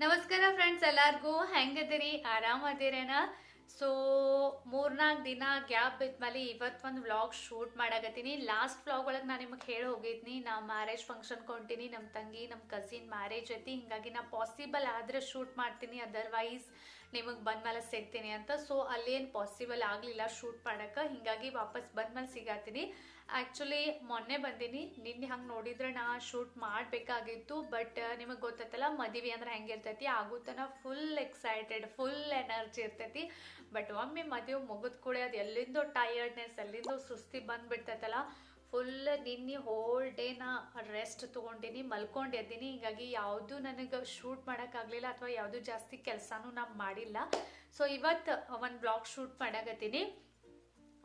ನಮಸ್ಕಾರ ಫ್ರೆಂಡ್ಸ್, ಎಲ್ಲಾರ್ಗೂ ಹೆಂಗದಿರಿ? ಆರಾಮದಿರೇನ? ಸೊ 3-4 ದಿನ ಗ್ಯಾಪ್ ಬಿದ್ಮೇಲೆ ಇವತ್ತೊಂದು ವ್ಲಾಗ್ ಶೂಟ್ ಮಾಡಾಕತ್ತೀನಿ. ಲಾಸ್ಟ್ ವ್ಲಾಗ್ ಒಳಗೆ ನಾನು ನಿಮಗೆ ಹೇಳಿ ಹೋಗಿದ್ನಿ, ನಾ ಮ್ಯಾರೇಜ್ ಫಂಕ್ಷನ್ ಕೊಂತೀನಿ, ನಮ್ಮ ತಂಗಿ ನಮ್ಮ ಕಸಿನ್ ಮ್ಯಾರೇಜ್ ಐತಿ. ಹಿಂಗಾಗಿ ನಾ ಪಾಸಿಬಲ್ ಆದ್ರೆ ಶೂಟ್ ಮಾಡ್ತೀನಿ, ಅದರ್ವೈಸ್ ನಿಮಗೆ ಬಂದ್ಮೇಲೆ ಸಿಗ್ತೀನಿ ಅಂತ. ಸೊ ಅಲ್ಲೇನು ಪಾಸಿಬಲ್ ಆಗಲಿಲ್ಲ ಶೂಟ್ ಮಾಡಕ್ಕೆ, ಹಿಂಗಾಗಿ ವಾಪಸ್ ಬಂದ್ಮೇಲೆ ಸಿಗಾತೀನಿ. ಆ್ಯಕ್ಚುಲಿ ಮೊನ್ನೆ ಬಂದೀನಿ, ನಿನ್ನೆ ಹಂಗೆ ನೋಡಿದ್ರೆ ನಾ ಶೂಟ್ ಮಾಡಬೇಕಾಗಿತ್ತು. ಬಟ್ ನಿಮಗೆ ಗೊತ್ತೈತಲ್ಲ ಮದುವೆ ಅಂದ್ರೆ ಹೆಂಗಿರ್ತೈತಿ, ಆಗುತ್ತನ ಫುಲ್ ಎಕ್ಸೈಟೆಡ್, ಫುಲ್ ಎನರ್ಜಿ ಇರ್ತೈತಿ. ಬಟ್ ಒಮ್ಮೆ ಮದುವೆ ಮುಗಿದ ಕೂಡ ಅದು ಎಲ್ಲಿಂದೋ ಟಯರ್ಡ್ನೆಸ್, ಎಲ್ಲಿಂದೋ ಸುಸ್ತಿ ಬಂದ್ಬಿಡ್ತೈತಲ್ಲ. ಫುಲ್ ನಿನ್ನೆ ಹೋಲ್ ಡೇ ನಾ ರೆಸ್ಟ್ ತೊಗೊಂಡಿನಿ, ಮಲ್ಕೊಂಡು ಎದ್ದೀನಿ. ಹೀಗಾಗಿ ಯಾವುದು ನನಗೆ ಶೂಟ್ ಮಾಡೋಕ್ಕಾಗಲಿಲ್ಲ, ಅಥವಾ ಯಾವುದು ಜಾಸ್ತಿ ಕೆಲಸನೂ ನಾ ಮಾಡಿಲ್ಲ. ಸೊ ಇವತ್ತು ಒಂದು ಬ್ಲಾಗ್ ಶೂಟ್ ಮಾಡಾಕತ್ತೀನಿ.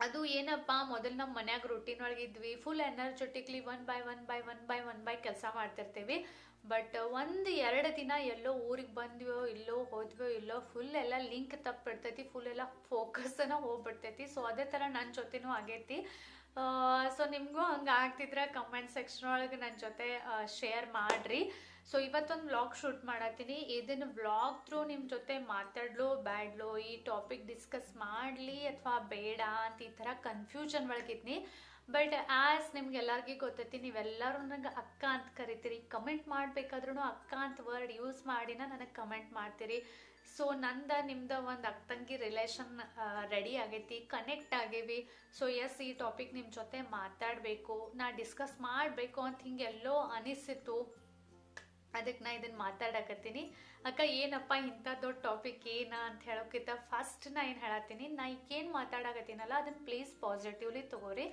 ಅದು ಏನಪ್ಪ, ಮೊದಲು ನಮ್ಮ ಮನ್ಯಾಗ ರೂಟೀನ್ ಒಳಗೆ ಇದ್ವಿ, ಫುಲ್ ಎನರ್ಜೆಟಿಕ್ಲಿ ಒನ್ ಬೈ ಕೆಲಸ ಮಾಡ್ತಿರ್ತೀವಿ. ಬಟ್ 1-2 ದಿನ ಎಲ್ಲೋ ಊರಿಗೆ ಬಂದ್ವೋ ಇಲ್ಲೋ ಹೋದ್ವೋ ಇಲ್ಲೋ ಫುಲ್ ಎಲ್ಲ ಲಿಂಕ್ ತಪ್ಪಿಡ್ತೈತಿ, ಫುಲ್ ಎಲ್ಲ ಫೋಕಸ್ನ ಹೋಗ್ಬಿಡ್ತೈತಿ. ಸೊ ಅದೇ ಥರ ನನ್ನ ಜೊತೆನೂ ಆಗೈತಿ. ಸೊ ನಿಮಗೂ ಹಂಗೆ ಆಗ್ತಿದ್ರೆ ಕಮೆಂಟ್ ಸೆಕ್ಷನ್ ಒಳಗೆ ನನ್ನ ಜೊತೆ ಶೇರ್ ಮಾಡಿರಿ. ಸೊ ಇವತ್ತೊಂದು ವ್ಲಾಗ್ ಶೂಟ್ ಮಾಡತ್ತೀನಿ. ಇದನ್ನು ವ್ಲಾಗ್ ಥ್ರೂ ನಿಮ್ಮ ಜೊತೆ ಮಾತಾಡ್ಲೋ ಬ್ಯಾಡ್ಲೋ, ಈ ಟಾಪಿಕ್ ಡಿಸ್ಕಸ್ ಮಾಡಲಿ ಅಥವಾ ಬೇಡ ಅಂತ ಈ ಥರ ಕನ್ಫ್ಯೂಷನ್ ಒಳಗಿದ್ನಿ. ಬಟ್ ಆ್ಯಸ್ ನಿಮ್ಗೆಲ್ಲರಿಗೂ ಗೊತ್ತೈತಿ, ನೀವೆಲ್ಲರೂ ನನಗೆ ಅಕ್ಕ ಅಂತ ಕರಿತೀರಿ. ಕಮೆಂಟ್ ಮಾಡಬೇಕಾದ್ರೂ ಅಕ್ಕ ಅಂತ ವರ್ಡ್ ಯೂಸ್ ಮಾಡಿನ ನನಗೆ ಕಮೆಂಟ್ ಮಾಡ್ತೀರಿ. ಸೊ ನಿಮ್ದು ಒಂದು ಅಕ್ಕಂಗಿ ರಿಲೇಷನ್ ರೆಡಿ ಆಗೈತಿ, ಕನೆಕ್ಟ್ ಆಗೇವಿ. ಸೊ ಎಸ್, ಈ ಟಾಪಿಕ್ ನಿಮ್ಮ ಜೊತೆ ಮಾತಾಡಬೇಕು, ನಾ ಡಿಸ್ಕಸ್ ಮಾಡಬೇಕು ಅಂತ ಹಿಂಗೆಲ್ಲೋ ಅನಿಸಿತ್ತು. ಅದಕ್ಕೆ ನಾ ಇದನ್ನು ಮಾತಾಡಕತ್ತೀನಿ. ಅಕ್ಕ ಏನಪ್ಪ ಇಂಥ ದೊಡ್ಡ ಟಾಪಿಕ್ ಏನ ಅಂತ ಹೇಳೋಕ್ಕಿಂತ ಫಸ್ಟ್ ನಾ ಏನು ಹೇಳತ್ತೀನಿ, ನಾ ಈಗೇನು ಮಾತಾಡಕತ್ತೀನಲ್ಲ ಅದನ್ನು ಪ್ಲೀಸ್ ಪಾಸಿಟಿವ್ಲಿ ತೊಗೋರಿ,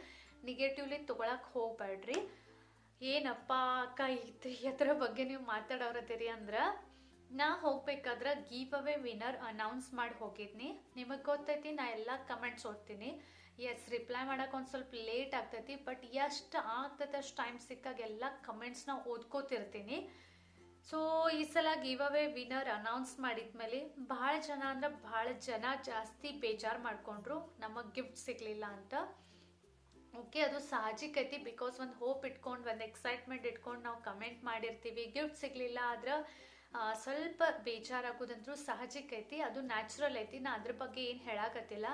ನೆಗೆಟಿವ್ಲಿ ತೊಗೊಳಕ್ಕೆ ಹೋಗ್ಬೇಡ್ರಿ. ಏನಪ್ಪ ಅಕ್ಕ ಎದ್ರ ಬಗ್ಗೆ ನೀವು ಮಾತಾಡೋರತ್ತೀರಿ ಅಂದ್ರೆ, ನಾ ಹೋಗ್ಬೇಕಾದ್ರೆ ಗಿವ್ ಅವೇ ವಿನ್ನರ್ ಅನೌನ್ಸ್ ಮಾಡಿ ಹೋಗಿದ್ನಿ. ನಿಮಗೆ ಗೊತ್ತೈತಿ ನಾ ಎಲ್ಲ ಕಮೆಂಟ್ಸ್ ಓದ್ತೀನಿ. ಎಸ್, ರಿಪ್ಲೈ ಮಾಡೋಕೆ ಒಂದು ಸ್ವಲ್ಪ ಲೇಟ್ ಆಗ್ತೈತಿ, ಬಟ್ ಎಷ್ಟು ಆಗ್ತೈತೆ ಅಷ್ಟು ಟೈಮ್ ಸಿಕ್ಕಾಗ ಎಲ್ಲ ಕಮೆಂಟ್ಸ್ನ ಓದ್ಕೋತಿರ್ತೀನಿ. ಸೊ ಈ ಸಲ ಗಿವ್ ಅವೇ ವಿನ್ನರ್ ಅನೌನ್ಸ್ ಮಾಡಿದ್ಮೇಲೆ ಭಾಳ ಜನ ಜಾಸ್ತಿ ಬೇಜಾರು ಮಾಡ್ಕೊಂಡ್ರು, ನಮಗೆ ಗಿಫ್ಟ್ ಸಿಗಲಿಲ್ಲ ಅಂತ. ಓಕೆ, ಅದು ಸಹಜಿಕ ಐತಿ. ಬಿಕಾಸ್ ಒಂದು ಹೋಪ್ ಇಟ್ಕೊಂಡು, ಒಂದು ಎಕ್ಸೈಟ್ಮೆಂಟ್ ಇಟ್ಕೊಂಡು ನಾವು ಕಮೆಂಟ್ ಮಾಡಿರ್ತೀವಿ. ಗಿಫ್ಟ್ ಸಿಗಲಿಲ್ಲ ಆದ್ರೆ ಸ್ವಲ್ಪ ಬೇಜಾರಾಗೋದಂದ್ರೂ ಸಹಜಿಕ ಐತಿ, ಅದು ನ್ಯಾಚುರಲ್ ಐತಿ. ನಾ ಅದ್ರ ಬಗ್ಗೆ ಏನು ಹೇಳಾಕತ್ತಿಲ್ಲ.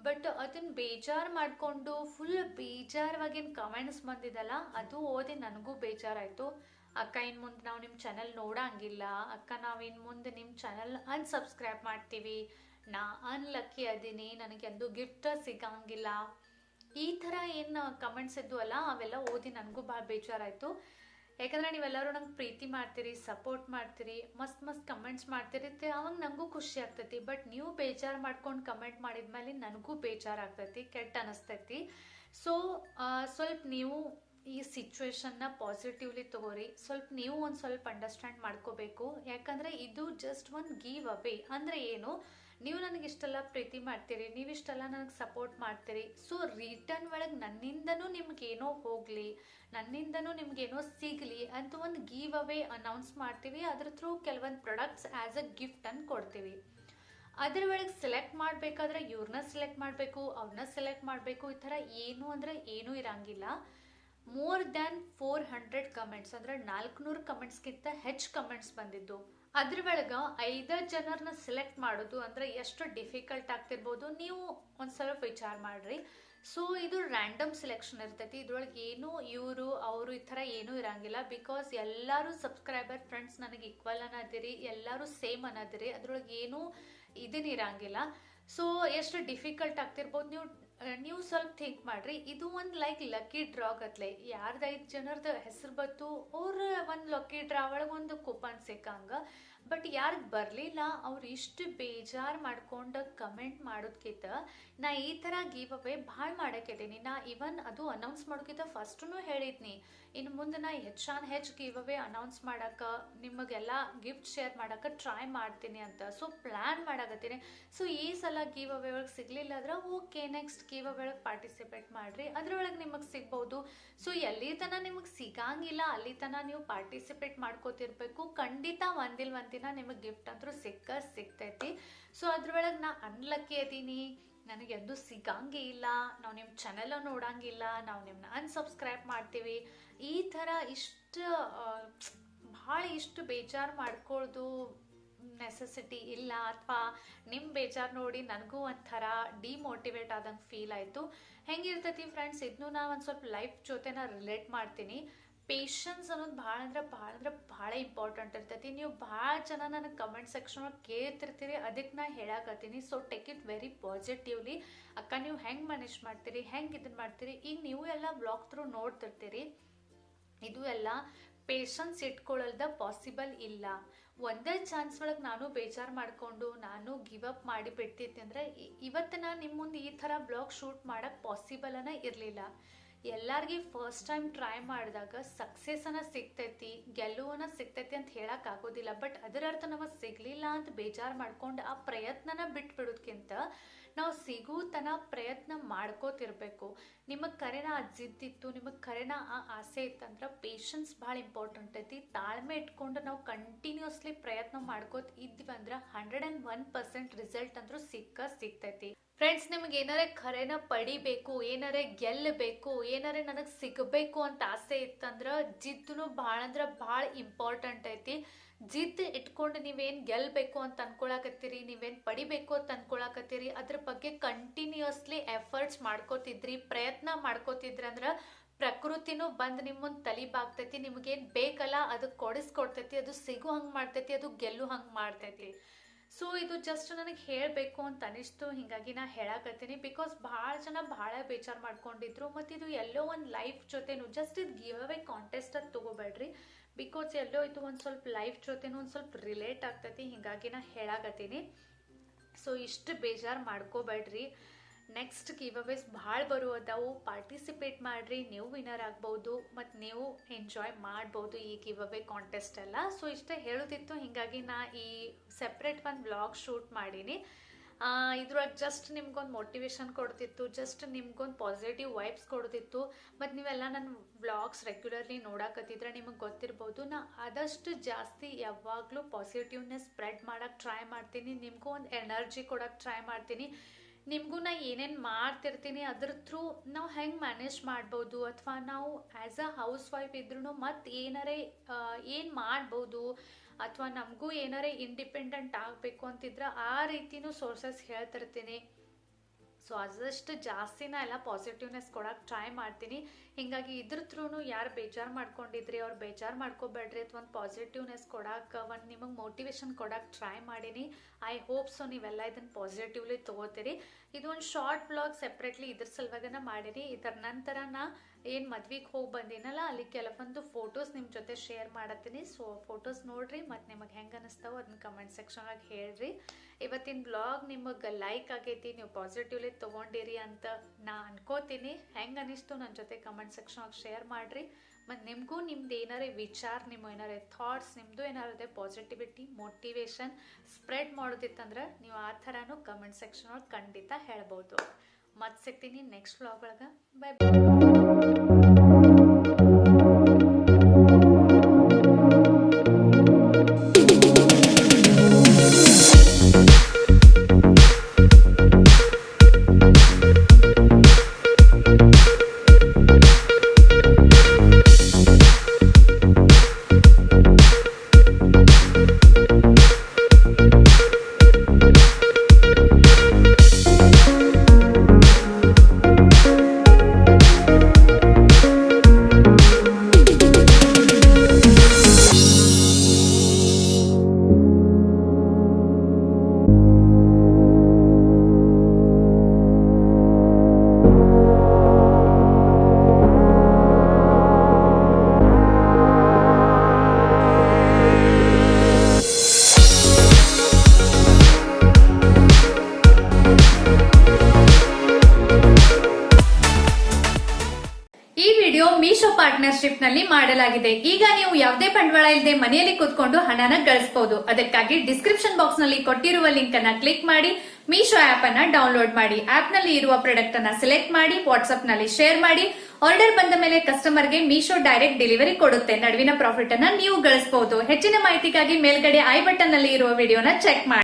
ಬಟ್ ಅದನ್ನು ಬೇಜಾರು ಮಾಡಿಕೊಂಡು ಫುಲ್ ಬೇಜಾರವಾಗಿನ ಕಮೆಂಟ್ಸ್ ಬಂದಿದ್ದಲ್ಲ, ಅದು ಓದಿ ನನಗೂ ಬೇಜಾರಾಯಿತು. ಅಕ್ಕ, ಇನ್ನು ಮುಂದೆ ನಾವು ನಿಮ್ಮ ಚಾನಲ್ ನೋಡಂಗಿಲ್ಲ, ಅಕ್ಕ ನಾವು ಇನ್ನು ಮುಂದೆ ನಿಮ್ಮ ಚಾನಲ್ ಅನ್ಸಬ್ಸ್ಕ್ರೈಬ್ ಮಾಡ್ತೀವಿ, ನಾ ಅನ್ಲಕ್ಕಿ ಅದೀನಿ, ನನಗೆ ಎಂದು ಗಿಫ್ಟ್ ಸಿಗಂಗಿಲ್ಲ, ಈ ಥರ ಏನು ಕಮೆಂಟ್ಸ್ ಇದ್ದು ಅಲ್ಲ, ಅವೆಲ್ಲ ಓದಿ ನನಗೂ ಭಾಳ ಬೇಜಾರಾಯಿತು. ಯಾಕಂದ್ರೆ ನೀವೆಲ್ಲರೂ ನಂಗೆ ಪ್ರೀತಿ ಮಾಡ್ತೀರಿ, ಸಪೋರ್ಟ್ ಮಾಡ್ತೀರಿ, ಮಸ್ತ್ ಕಮೆಂಟ್ಸ್ ಮಾಡ್ತೀರಿ, ಅವಾಗ ನನಗೂ ಖುಷಿ ಆಗ್ತೈತಿ. ಬಟ್ ನೀವು ಬೇಜಾರು ಮಾಡ್ಕೊಂಡು ಕಮೆಂಟ್ ಮಾಡಿದ್ಮೇಲೆ ನನಗೂ ಬೇಜಾರಾಗ್ತೈತಿ, ಕೆಟ್ಟ ಅನಿಸ್ತೈತಿ. ಸೊ ಸ್ವಲ್ಪ ನೀವು ಈ ಸಿಚುವೇಶನ್ನ ಪಾಸಿಟಿವ್ಲಿ ತಗೋರಿ. ನೀವು ಒಂದು ಸ್ವಲ್ಪ ಅಂಡರ್ಸ್ಟ್ಯಾಂಡ್ ಮಾಡ್ಕೋಬೇಕು. ಯಾಕಂದರೆ ಇದು ಜಸ್ಟ್ ಒಂದು ಗಿವ್ ಅವೇ. ಅಂದರೆ ಏನು, ನೀವು ನನಗೆ ಇಷ್ಟೆಲ್ಲ ಪ್ರೀತಿ ಮಾಡ್ತೀರಿ, ನೀವಿಷ್ಟೆಲ್ಲ ನನಗೆ ಸಪೋರ್ಟ್ ಮಾಡ್ತೀರಿ. ಸೊ ರಿಟರ್ನ್ ಒಳಗೆ ನನ್ನಿಂದನೂ ನಿಮ್ಗೇನೋ ಹೋಗಲಿ, ನನ್ನಿಂದನೂ ನಿಮ್ಗೇನೋ ಸಿಗಲಿ ಅಂತ ಒಂದು ಗಿವ್ ಅವೇ ಅನೌನ್ಸ್ ಮಾಡ್ತೀವಿ. ಅದ್ರ ಥ್ರೂ ಕೆಲವೊಂದು ಪ್ರಾಡಕ್ಟ್ಸ್ ಆ್ಯಸ್ ಅ ಗಿಫ್ಟನ್ನು ಕೊಡ್ತೀವಿ. ಅದ್ರ ಒಳಗೆ ಸೆಲೆಕ್ಟ್ ಮಾಡಬೇಕಾದ್ರೆ ಇವ್ರನ್ನ ಸೆಲೆಕ್ಟ್ ಮಾಡಬೇಕು, ಅವ್ರನ್ನ ಸೆಲೆಕ್ಟ್ ಮಾಡಬೇಕು, ಈ ಥರ ಏನು ಅಂದರೆ ಏನೂ ಇರಂಗಿಲ್ಲ. ಮೋರ್ ದ್ಯಾನ್ 400 ಕಮೆಂಟ್ಸ್, ಅಂದರೆ 400 ಕಮೆಂಟ್ಸ್ಗಿಂತ ಹೆಚ್ಚು ಕಮೆಂಟ್ಸ್ ಬಂದಿದ್ದು. ಅದ್ರ ಒಳಗೆ 5 ಜನರನ್ನ ಸೆಲೆಕ್ಟ್ ಮಾಡೋದು ಅಂದರೆ ಎಷ್ಟು ಡಿಫಿಕಲ್ಟ್ ಆಗ್ತಿರ್ಬೋದು, ನೀವು ಒಂದು ಸ್ವಲ್ಪ ವಿಚಾರ ಮಾಡ್ರಿ. ಸೊ ಇದು ರ್ಯಾಂಡಮ್ ಸೆಲೆಕ್ಷನ್ ಇರ್ತೈತಿ. ಇದ್ರೊಳಗೆ ಏನು ಇವರು ಅವರು ಈ ಥರ ಏನೂ ಇರಂಗಿಲ್ಲ. ಬಿಕಾಸ್ ಎಲ್ಲರೂ ಸಬ್ಸ್ಕ್ರೈಬರ್ ಫ್ರೆಂಡ್ಸ್ ನನಗೆ ಈಕ್ವಲ್ ಅನ್ನೋದಿರಿ, ಎಲ್ಲರೂ ಸೇಮ್ ಅನ್ನೋದಿರಿ, ಅದ್ರೊಳಗೆ ಏನೂ ಇರಂಗಿಲ್ಲ. ಸೊ ಎಷ್ಟು ಡಿಫಿಕಲ್ಟ್ ಆಗ್ತಿರ್ಬೋದು, ನೀವು ಸ್ವಲ್ಪ ಥಿಂಕ್ ಮಾಡ್ರಿ. ಇದು ಒಂದು ಲೈಕ್ ಲಕ್ಕಿ ಡ್ರಾ ಗತ್ಲೆ, ಯಾರ್ದು 5 ಜನರದ್ದು ಹೆಸರು ಬತ್ತು ಅವ್ರ ಒಂದು ಲಕ್ಕಿ ಡ್ರಾ ಒಳಗೆ ಒಂದು ಕೂಪನ್ ಸಿಕ್ಕಂಗ. ಬಟ್ ಯಾರಿಗೆ ಬರಲಿಲ್ಲ ಅವ್ರು ಇಷ್ಟು ಬೇಜಾರು ಮಾಡ್ಕೊಂಡು ಕಮೆಂಟ್ ಮಾಡೋದ್ಕಿಂತ ನಾ ಈ ಥರ ಗಿವ್ ಅವೇ ಭಾಳ ಮಾಡಕ್ಕಿದ್ದೀನಿ. ನಾ ಇವನ್ ಅದು ಅನೌನ್ಸ್ ಮಾಡೋಕ್ಕಿಂತ ಫಸ್ಟೂ ಹೇಳಿದ್ನಿ, ಇನ್ನು ಮುಂದೆ ನಾ ಹೆಚ್ಚು ಗಿವ್ ಅವೇ ಅನೌನ್ಸ್ ಮಾಡೋಕೆ, ನಿಮಗೆಲ್ಲ ಗಿಫ್ಟ್ ಶೇರ್ ಮಾಡೋಕೆ ಟ್ರೈ ಮಾಡ್ತೀನಿ ಅಂತ. So plan ಮಾಡಾಕತ್ತೀನಿ. ಸೊ ಈ ಸಲ ಗಿವ್ ಅವೇ ಒಳಗೆ ಸಿಗಲಿಲ್ಲ ಅಂದ್ರೆ ಓಕೆ, ನೆಕ್ಸ್ಟ್ ಗಿವ್ ಅವೇ ಒಳಗೆ ಪಾರ್ಟಿಸಿಪೇಟ್ ಮಾಡಿರಿ, ಅದ್ರೊಳಗೆ ನಿಮಗೆ ಸಿಗ್ಬೋದು. ಸೊ ಎಲ್ಲಿ ತನಕ ನಿಮಗೆ ಸಿಗಂಗಿಲ್ಲ ಅಲ್ಲಿ ತನಕ ನೀವು ಪಾರ್ಟಿಸಿಪೇಟ್ ಮಾಡ್ಕೋತಿರ್ಬೇಕು. ಖಂಡಿತ ಒಂದಿಲ್ಲ ಒಂದಿನ ನಿಮಗೆ ಗಿಫ್ಟ್ ಅಂತೂ ಸಿಗ್ತೈತಿ. ಸೊ ಅದ್ರೊಳಗೆ ನಾ ಅನ್ಲಕ್ಕಿ ಅದೀನಿ, ನನಗೆ ಎಂದು ಸಿಗಂಗೇ ಇಲ್ಲ, ನಾವು ನಿಮ್ಮ ಚಾನೆಲ್ ನೋಡಂಗಿಲ್ಲ, ನಾವು ನಿಮ್ಮನ್ನ ಅನ್ಸಬ್ಸ್ಕ್ರೈಬ್ ಮಾಡ್ತೀವಿ, ಈ ಥರ ಇಷ್ಟು ಭಾಳ ಬೇಜಾರು ಮಾಡ್ಕೊಳ್ದು ನೆಸೆಸಿಟಿ ಇಲ್ಲ, ಅಥವಾ ನಿಮ್ಮ ಬೇಜಾರು ನೋಡಿ ನನಗೂ ಒಂಥರ ಡಿಮೋಟಿವೇಟ್ ಆದಂಗೆ ಫೀಲ್ ಆಯಿತು. ಹೆಂಗಿರ್ತೈತಿ ಫ್ರೆಂಡ್ಸ್, ಇದನ್ನು ನಾನು ಒಂದು ಸ್ವಲ್ಪ ಲೈಫ್ ಜೊತೆ ರಿಲೇಟ್ ಮಾಡ್ತೀನಿ. ಪೇಷನ್ಸ್ ಅನ್ನೋದು ಭಾಳ ಇಂಪಾರ್ಟೆಂಟ್ ಇರ್ತೈತಿ. ನೀವು ಭಾಳ ಜನ ನನಗೆ ಕಮೆಂಟ್ ಸೆಕ್ಷನ್ ಒಳಗೆ ಕೇಳ್ತಿರ್ತೀರಿ, ಅದಕ್ಕೆ ನಾ ಹೇಳಕತ್ತೀನಿ. So take it very positively. ಅಕ್ಕ ನೀವು ಹೆಂಗೆ ಮ್ಯಾನೇಜ್ ಮಾಡ್ತೀರಿ, ಹೆಂಗೆ ಇದನ್ನು ಮಾಡ್ತೀರಿ, ಈಗ ನೀವು ಎಲ್ಲ ಬ್ಲಾಗ್ ಥ್ರೂ ನೋಡ್ತಿರ್ತೀರಿ. ಇದು ಎಲ್ಲ ಪೇಷನ್ಸ್ ಇಟ್ಕೊಳ್ಳಲ್ದ ಪಾಸಿಬಲ್ ಇಲ್ಲ. ಒಂದೇ ಚಾನ್ಸ್ ಒಳಗೆ ನಾನು ಬೇಜಾರು ಮಾಡಿಕೊಂಡು ನಾನು ಗಿವ್ ಅಪ್ ಮಾಡಿ ಬಿಡ್ತಿದ್ದೆ ಅಂದರೆ ಇವತ್ತು ನಾನು ನಿಮ್ಮ ಮುಂದೆ ಈ ಥರ ಬ್ಲಾಗ್ ಶೂಟ್ ಮಾಡೋಕ್ಕೆ ಪಾಸಿಬಲನ ಇರಲಿಲ್ಲ. ಎಲ್ಲಾರ್ಗಿ ಫಸ್ಟ್ ಟೈಮ್ ಟ್ರೈ ಮಾಡಿದಾಗ ಸಕ್ಸಸ್ಸನ್ನು ಸಿಗ್ತೈತಿ, ಗೆಲುವನ್ನ ಸಿಗ್ತೈತಿ ಅಂತ ಹೇಳೋಕ್ಕಾಗೋದಿಲ್ಲ. ಬಟ್ ಅದರ ಅರ್ಥ ನಮಗೆ ಸಿಗಲಿಲ್ಲ ಅಂತ ಬೇಜಾರು ಮಾಡ್ಕೊಂಡು ಆ ಪ್ರಯತ್ನನ ಬಿಟ್ಬಿಡೋದ್ಕಿಂತ ನಾವು ಸಿಗೋ ತನ ಪ್ರಯತ್ನ ಮಾಡ್ಕೋತಿರ್ಬೇಕು. ನಿಮಗೆ ಕರೆನ ಆ ಜಿದ್ದಿತ್ತು, ನಿಮಗೆ ಕರೆನ ಆ ಆಸೆ ಇತ್ತಂದ್ರೆ ಪೇಷನ್ಸ್ ಭಾಳ ಇಂಪಾರ್ಟೆಂಟ್ ಐತಿ. ತಾಳ್ಮೆ ಇಟ್ಕೊಂಡು ನಾವು ಕಂಟಿನ್ಯೂಸ್ಲಿ ಪ್ರಯತ್ನ ಮಾಡ್ಕೋತ ಇದ್ವಿ ಅಂದ್ರೆ 101% ರಿಸಲ್ಟ್ ಅಂದ್ರೂ ಸಿಗ್ತೈತಿ. ಫ್ರೆಂಡ್ಸ್, ನಿಮಗೆ ಏನಾರೇ ಖರೇನ ಪಡಿಬೇಕು, ಏನಾರೇ ಗೆಲ್ಲಬೇಕು, ಏನಾರೇ ನನಗೆ ಸಿಗಬೇಕು ಅಂತ ಆಸೆ ಇತ್ತಂದ್ರೆ ಜಿದ್ದು ಭಾಳ ಅಂದ್ರೆ ಭಾಳ ಇಂಪಾರ್ಟೆಂಟ್ ಐತಿ. ಜಿದ್ದು ಇಟ್ಕೊಂಡು ನೀವೇನು ಗೆಲ್ಲಬೇಕು ಅಂತ ಅನ್ಕೊಳಕತ್ತೀರಿ, ನೀವೇನು ಪಡಿಬೇಕು ಅಂತ ಅನ್ಕೊಳಕತ್ತೀರಿ, ಅದ್ರ ಬಗ್ಗೆ ಕಂಟಿನ್ಯೂಸ್ಲಿ ಎಫರ್ಟ್ಸ್ ಮಾಡ್ಕೋತಿದ್ರಿ, ಪ್ರಯತ್ನ ಮಾಡ್ಕೋತಿದ್ರಿ ಅಂದ್ರೆ ಪ್ರಕೃತಿನೂ ಬಂದು ನಿಮ್ಮ ಮುಂದೆ ತಲಿಬಾಗ್ತೈತಿ. ನಿಮಗೇನು ಬೇಕಲ್ಲ ಅದು ಕೊಡಿಸ್ಕೊಡ್ತೈತಿ, ಅದು ಸಿಗೋ ಹಂಗೆ ಮಾಡ್ತೈತಿ, ಅದು ಗೆಲ್ಲು ಹಂಗೆ ಮಾಡ್ತೈತಿ. ಸೊ ಇದು ಜಸ್ಟ್ ನನಗೆ ಹೇಳಬೇಕು ಅಂತ ಅನಿಸ್ತು, ಹೀಗಾಗಿ ನಾ ಹೇಳಕತ್ತೀನಿ. ಬಿಕಾಸ್ ಭಾಳ ಜನ ಭಾಳ ಬೇಜಾರು ಮಾಡ್ಕೊಂಡಿದ್ರು. ಮತ್ತು ಇದು ಎಲ್ಲೋ ಒಂದು ಲೈಫ್ ಜೊತೆನು ಜಸ್ಟ್ ಇದು ಗಿವ್ ಅವೇ ಕಾಂಟೆಸ್ಟ್ ಅಂತ ತೊಗೋಬೇಡ್ರಿ. ಬಿಕಾಸ್ ಎಲ್ಲೋ ಇದು ಒಂದು ಸ್ವಲ್ಪ ಲೈಫ್ ಜೊತೆನೂ ಒಂದು ಸ್ವಲ್ಪ ರಿಲೇಟ್ ಆಗ್ತೈತಿ, ಹೀಗಾಗಿ ನಾ ಹೇಳಕತ್ತೀನಿ. ಸೊ ಇಷ್ಟು ಬೇಜಾರು ಮಾಡ್ಕೋಬೇಡ್ರಿ. ನೆಕ್ಸ್ಟ್ ಗಿವ್ ಅವೇಸ್ ಭಾಳ ಬರುವುದವು, ಪಾರ್ಟಿಸಿಪೇಟ್ ಮಾಡಿರಿ, ನೀವು ವಿನ್ನರ್ ಆಗ್ಬೋದು ಮತ್ತು ನೀವು ಎಂಜಾಯ್ ಮಾಡ್ಬೋದು ಈ ಗಿವ್ ಅವೇ ಕಾಂಟೆಸ್ಟ್ ಎಲ್ಲ. ಸೊ ಇಷ್ಟೇ ಹೇಳೋದಿತ್ತು, ಹೀಗಾಗಿ ನಾ ಈ ಸೆಪ್ರೇಟ್ ಒಂದು ವ್ಲಾಗ್ ಶೂಟ್ ಮಾಡೀನಿ. ಇದ್ರೊಳಗೆ ಜಸ್ಟ್ ನಿಮ್ಗೊಂದು ಮೋಟಿವೇಶನ್ ಕೊಡ್ತಿತ್ತು, ಜಸ್ಟ್ ನಿಮ್ಗೊಂದು ಪಾಸಿಟಿವ್ ವೈಬ್ಸ್ ಕೊಡ್ತಿತ್ತು. ಮತ್ತು ನೀವೆಲ್ಲ ನನ್ನ ವ್ಲಾಗ್ಸ್ ರೆಗ್ಯುಲರ್ಲಿ ನೋಡಕತ್ತಿದ್ರೆ ನಿಮಗೆ ಗೊತ್ತಿರ್ಬೋದು, ನಾ ಆದಷ್ಟು ಜಾಸ್ತಿ ಯಾವಾಗಲೂ ಪಾಸಿಟಿವ್ನೆಸ್ ಸ್ಪ್ರೆಡ್ ಮಾಡೋಕ್ಕೆ ಟ್ರೈ ಮಾಡ್ತೀನಿ, ನಿಮಗೂ ಒಂದು ಎನರ್ಜಿ ಕೊಡೋಕ್ಕೆ ಟ್ರೈ ಮಾಡ್ತೀನಿ. ನಿಮಗೂ ನಾ ಏನೇನು ಮಾಡ್ತಿರ್ತೀನಿ ಅದ್ರ ಥ್ರೂ ನಾವು ಹೆಂಗೆ ಮ್ಯಾನೇಜ್ ಮಾಡ್ಬೋದು, ಅಥವಾ ನಾವು ಆ್ಯಸ್ ಅ ಹೌಸ್ ವೈಫ್ ಇದ್ರೂ ಮತ್ತು ಏನು ಮಾಡ್ಬೋದು, ಅಥವಾ ನಮಗೂ ಏನಾರೇ ಇಂಡಿಪೆಂಡೆಂಟ್ ಆಗಬೇಕು ಅಂತಿದ್ರೆ ಆ ರೀತಿಯೂ ಸೋರ್ಸಸ್ ಹೇಳ್ತಿರ್ತೀನಿ. ಸೊ ಆದಷ್ಟು ಜಾಸ್ತಿ ನಾ ಎಲ್ಲ ಪಾಸಿಟಿವ್ನೆಸ್ ಕೊಡೋಕೆ ಟ್ರೈ ಮಾಡ್ತೀನಿ. ಹೀಗಾಗಿ ಇದ್ರ ಥ್ರೂ ಯಾರು ಬೇಜಾರು ಮಾಡ್ಕೊಂಡಿದ್ರಿ ಅವ್ರು ಬೇಜಾರು ಮಾಡ್ಕೋಬೇಡ್ರಿ, ಅಥವಾ ಒಂದು ಪಾಸಿಟಿವ್ನೆಸ್ ಕೊಡೋಕೆ, ಒಂದು ನಿಮಗೆ ಮೋಟಿವೇಶನ್ ಕೊಡೋಕೆ ಟ್ರೈ ಮಾಡೀನಿ. ಐ ಹೋಪ್ ಸೊ ನೀವೆಲ್ಲ ಇದನ್ನು ಪಾಸಿಟಿವ್ಲಿ ತೊಗೋತೀರಿ. ಇದು ಒಂದು ಶಾರ್ಟ್ ಬ್ಲಾಗ್ ಸೆಪ್ರೇಟ್ಲಿ ಇದ್ರ ಸಲುವಾಗನ ಮಾಡೀನಿ. ಇದರ ನಂತರ ನಾ ಏನು ಮದ್ವೆಗೆ ಹೋಗಿ ಬಂದಿನಲ್ಲ ಅಲ್ಲಿ ಕೆಲವೊಂದು ಫೋಟೋಸ್ ನಿಮ್ಮ ಜೊತೆ ಶೇರ್ ಮಾಡತ್ತೀನಿ. ಸೊ ಫೋಟೋಸ್ ನೋಡ್ರಿ ಮತ್ತು ನಿಮಗೆ ಹೆಂಗೆ ಅನ್ನಿಸ್ತಾವೋ ಅದನ್ನ ಕಮೆಂಟ್ ಸೆಕ್ಷನಾಗ ಹೇಳ್ರಿ. ಇವತ್ತಿನ ಬ್ಲಾಗ್ ನಿಮಗೆ ಲೈಕ್ ಆಗೈತಿ, ನೀವು ಪಾಸಿಟಿವ್ಲಿ ತೊಗೊಂಡಿರಿ ಅಂತ ನಾ ಅನ್ಕೋತೀನಿ. ಹೆಂಗೆ ಅನ್ನಿಸ್ತು ನನ್ನ ಜೊತೆ ಕಮೆಂಟ್ ಸೆಕ್ಷನಾಗ ಶೇರ್ ಮಾಡಿರಿ. ಮತ್ತು ನಿಮಗೂ ನಿಮ್ದು ಏನಾರೇ ವಿಚಾರ, ನಿಮ್ಮ ಏನಾರೇ ಥಾಟ್ಸ್, ನಿಮ್ಮದು ಏನಾರದೆ ಪಾಸಿಟಿವಿಟಿ ಮೋಟಿವೇಶನ್ ಸ್ಪ್ರೆಡ್ ಮಾಡೋದಿತ್ತಂದ್ರೆ ನೀವು ಆ ಥರನೂ ಕಮೆಂಟ್ ಸೆಕ್ಷನ್ ಒಳಗೆ ಖಂಡಿತ ಹೇಳ್ಬೋದು. ಮತ್ತೆ ಸಿಗ್ತೀನಿ ನೆಕ್ಸ್ಟ್ ವ್ಲಾಗ್ ಒಳಗೆ. Bye bye. ಮೀಶೋ ಪಾರ್ಟ್ನರ್ಶಿಪ್ ನಲ್ಲಿ ಮಾಡಲಾಗಿದೆ. ಈಗ ನೀವು ಯಾವುದೇ ಬಂಡವಾಳ ಇಲ್ಲದೆ ಮನೆಯಲ್ಲಿ ಕೂತ್ಕೊಂಡು ಹಣನ ಗಳಿಸಬಹುದು. ಅದಕ್ಕಾಗಿ ಡಿಸ್ಕ್ರಿಪ್ಷನ್ ಬಾಕ್ಸ್ ನಲ್ಲಿ ಕೊಟ್ಟಿರುವ ಲಿಂಕ್ ಅನ್ನ ಕ್ಲಿಕ್ ಮಾಡಿ ಮೀಶೋ ಆಪ್ ಅನ್ನ ಡೌನ್ಲೋಡ್ ಮಾಡಿ. ಆಪ್ ನಲ್ಲಿ ಇರುವ ಪ್ರಾಡಕ್ಟ್ ಅನ್ನ ಸೆಲೆಕ್ಟ್ ಮಾಡಿ ವಾಟ್ಸ್ಆಪ್ ನಲ್ಲಿ ಶೇರ್ ಮಾಡಿ. ಆರ್ಡರ್ ಬಂದ ಮೇಲೆ ಕಸ್ಟಮರ್ ಗೆ ಮೀಶೋ ಡೈರೆಕ್ಟ್ ಡೆಲಿವರಿ ಕೊಡುತ್ತೆ. ನಡುವಿನ ಪ್ರಾಫಿಟ್ ಅನ್ನ ನೀವು ಗಳಿಸಬಹುದು. ಹೆಚ್ಚಿನ ಮಾಹಿತಿಗಾಗಿ ಮೇಲ್ಗಡೆ ಐ ಬಟನ್ ನಲ್ಲಿ ಇರುವ ವಿಡಿಯೋನ ಚೆಕ್ ಮಾಡಿ.